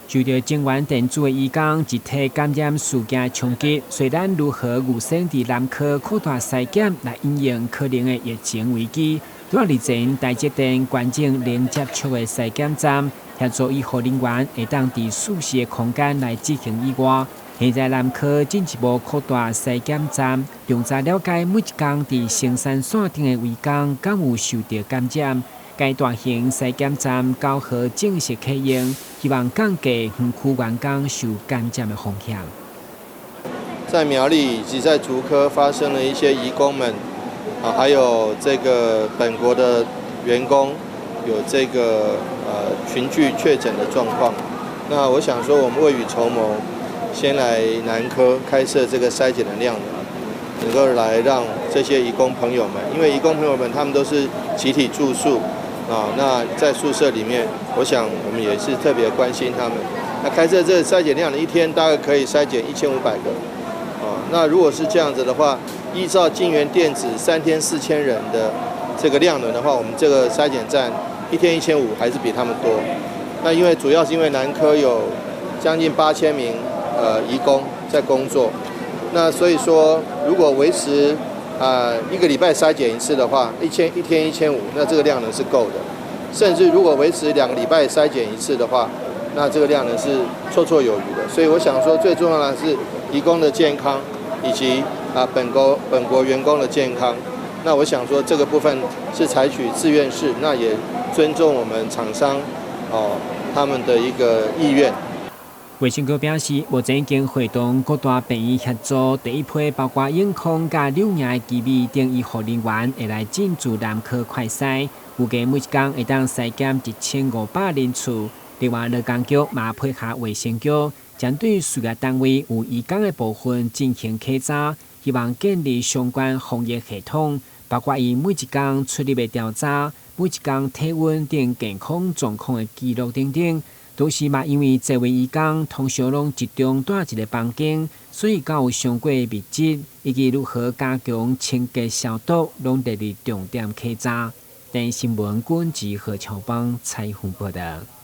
受到警员电子的移工集体感染事件冲击，虽然如何预先伫南科扩大筛检来应应可能的疫情危机，在日前台积电关境零接触的筛检站，协助医护人员会当伫舒适的空间来执行以外，现在南科进一步扩大筛检站，用在了解每一天伫生产线顶的员工敢有受到感染。该大型筛检站9号正式启用，希望降低园区员工受感染的风险。在苗栗以及在竹科发生了一些移工们还有这个本国的员工有这个群聚确诊的状况。那我想说，我们未雨绸缪，先来南科开设这个筛检的量能，能够来让这些移工朋友们，因为移工朋友们他们都是集体住宿。那在宿舍里面，我想我们也是特别关心他们。那开设这个筛检量的一天大概可以筛检1500个。那如果是这样子的话，依照晋源电子3天4000人的这个量能的话，我们这个筛检站一天1500还是比他们多。那因为主要是因为南科有将近8000名移工在工作，那所以说如果维持一个礼拜筛检一次的话，一天1500，那这个量能是够的。甚至如果维持2个礼拜筛检一次的话，那这个量能是绰绰有余的。所以我想说，最重要的是移工的健康，以及本国员工的健康。那我想说，这个部分是采取自愿式，那也尊重我们厂商他们的一个意愿。卫生局表示，目前已经会动各大病院协助第一批包括永康甲柳营的机密等医护人员会来进驻南科快筛，预计每一天会当筛检1500人次。另外，劳工局嘛配合卫生局，针对事业单位有移工的部分进行稽查，希望建立相关防疫系统，包括以每一天出入的调查、每一天体温等健康状况的记录等等。都是嘛，因为这位移工通常拢集中在一个房间，所以较有相关的密集，以及如何加强清洁消毒，拢得入重点稽查。电新闻管制何超邦采访报道。